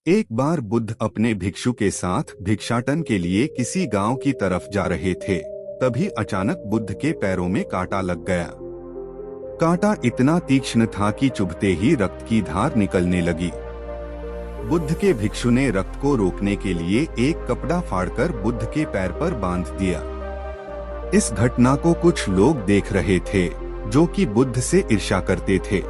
एक बार बुद्ध अपने भिक्षु के साथ भिक्षाटन के लिए किसी गांव की तरफ जा रहे थे। तभी अचानक बुद्ध के पैरों में कांटा लग गया। कांटा इतना तीक्ष्ण था कि चुभते ही रक्त की धार निकलने लगी। बुद्ध के भिक्षु ने रक्त को रोकने के लिए एक कपड़ा फाड़कर बुद्ध के पैर पर बांध दिया। इस घटना को कुछ लोग देख रहे थे, जो कि बुद्ध से ईर्ष्या करते थे।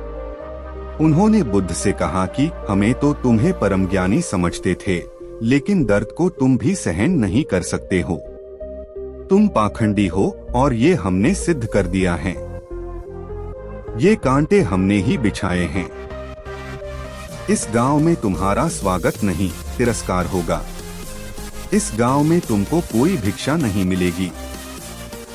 उन्होंने बुद्ध से कहा कि हमें तो तुम्हें परम ज्ञानी समझते थे, लेकिन दर्द को तुम भी सहन नहीं कर सकते हो। तुम पाखंडी हो और ये हमने सिद्ध कर दिया है। ये कांटे हमने ही बिछाए हैं। इस गांव में तुम्हारा स्वागत नहीं, तिरस्कार होगा। इस गांव में तुमको कोई भिक्षा नहीं मिलेगी।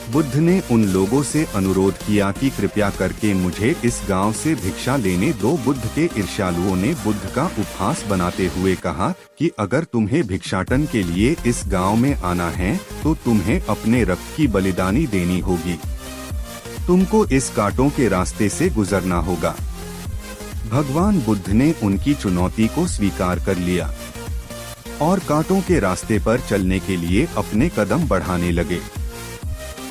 बुद्ध ने उन लोगों से अनुरोध किया कि कृपया करके मुझे इस गांव से भिक्षा लेने दो। बुद्ध के ईर्ष्यालुओं ने बुद्ध का उपहास बनाते हुए कहा कि अगर तुम्हें भिक्षाटन के लिए इस गांव में आना है तो तुम्हें अपने रक्त की बलिदानी देनी होगी। तुमको इस कांटों के रास्ते से गुजरना होगा। भगवान बुद्ध ने उनकी चुनौती को स्वीकार कर लिया और कांटों के रास्ते पर चलने के लिए अपने कदम बढ़ाने लगे।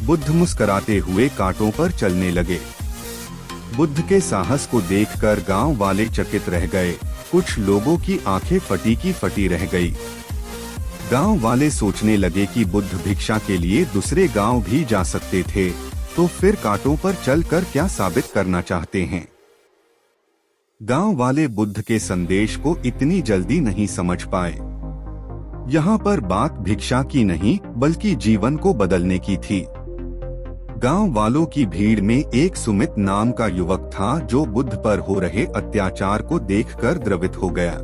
बुद्ध मुस्कुराते हुए कांटों पर चलने लगे। बुद्ध के साहस को देखकर गांव वाले चकित रह गए। कुछ लोगों की आंखें फटी की फटी रह गई। गांव वाले सोचने लगे कि बुद्ध भिक्षा के लिए दूसरे गांव भी जा सकते थे, तो फिर कांटों पर चलकर क्या साबित करना चाहते हैं। गांव वाले बुद्ध के संदेश को इतनी जल्दी नहीं समझ पाए। यहाँ पर बात भिक्षा की नहीं, बल्कि जीवन को बदलने की थी। गांव वालों की भीड़ में एक सुमित नाम का युवक था, जो बुद्ध पर हो रहे अत्याचार को देखकर द्रवित हो गया।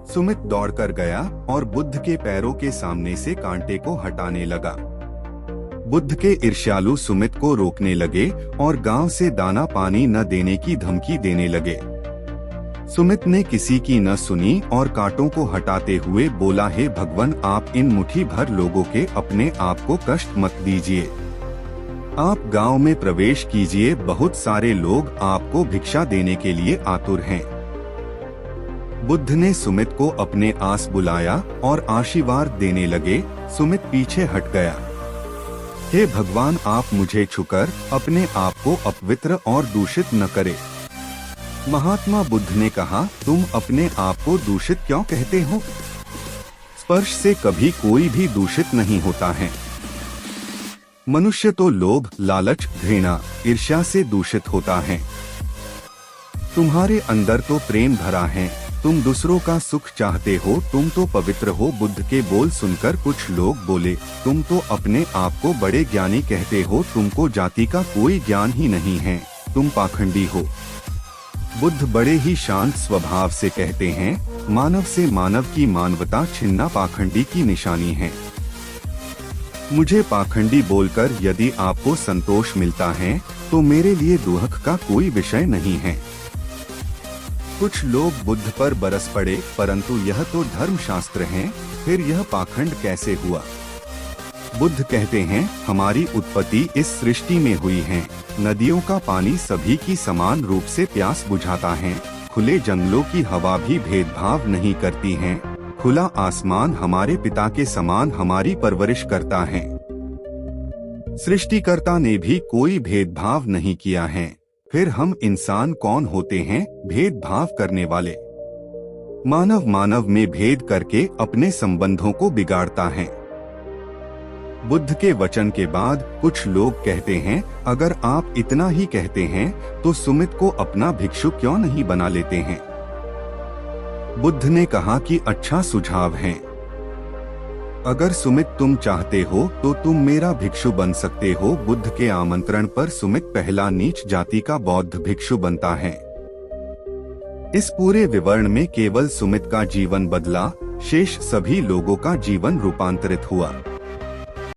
सुमित दौड़कर गया और बुद्ध के पैरों के सामने से कांटे को हटाने लगा। बुद्ध के ईर्ष्यालु सुमित को रोकने लगे और गांव से दाना पानी न देने की धमकी देने लगे। सुमित ने किसी की न सुनी और कांटों को हटाते हुए बोला, हे भगवान, आप इन मुट्ठी भर लोगों के अपने आप को कष्ट मत दीजिए। आप गांव में प्रवेश कीजिए, बहुत सारे लोग आपको भिक्षा देने के लिए आतुर हैं। बुद्ध ने सुमित को अपने आस बुलाया और आशीर्वाद देने लगे। सुमित पीछे हट गया। हे भगवान, आप मुझे छूकर अपने आप को अपवित्र और दूषित न करें। महात्मा बुद्ध ने कहा, तुम अपने आप को दूषित क्यों कहते हो? स्पर्श से कभी कोई भी दूषित नहीं होता है। मनुष्य तो लोभ, लालच, घृणा, ईर्ष्या से दूषित होता है। तुम्हारे अंदर तो प्रेम भरा है। तुम दूसरों का सुख चाहते हो, तुम तो पवित्र हो। बुद्ध के बोल सुनकर कुछ लोग बोले, तुम तो अपने आप को बड़े ज्ञानी कहते हो, तुमको जाति का कोई ज्ञान ही नहीं है, तुम पाखंडी हो। बुद्ध बड़े ही शांत स्वभाव से कहते हैं, मानव से मानव की मानवता छीनना पाखंडी की निशानी है। मुझे पाखंडी बोलकर यदि आपको संतोष मिलता है तो मेरे लिए दुख का कोई विषय नहीं है। कुछ लोग बुद्ध पर बरस पड़े, परंतु यह तो धर्मशास्त्र है, फिर यह पाखंड कैसे हुआ? बुद्ध कहते हैं, हमारी उत्पत्ति इस सृष्टि में हुई है। नदियों का पानी सभी की समान रूप से प्यास बुझाता है। खुले जंगलों की हवा भी भेदभाव नहीं करती है। खुला आसमान हमारे पिता के समान हमारी परवरिश करता है। सृष्टिकर्ता ने भी कोई भेदभाव नहीं किया है। फिर हम इंसान कौन होते हैं भेदभाव करने वाले? मानव मानव में भेद करके अपने संबंधों को बिगाड़ता है। बुद्ध के वचन के बाद कुछ लोग कहते हैं, अगर आप इतना ही कहते हैं तो सुमित को अपना भिक्षु क्यों नहीं बना लेते हैं? बुद्ध ने कहा कि अच्छा सुझाव है। अगर सुमित तुम चाहते हो तो तुम मेरा भिक्षु बन सकते हो। बुद्ध के आमंत्रण पर सुमित पहला नीच जाति का बौद्ध भिक्षु बनता है। इस पूरे विवरण में केवल सुमित का जीवन बदला, शेष सभी लोगों का जीवन रूपांतरित हुआ।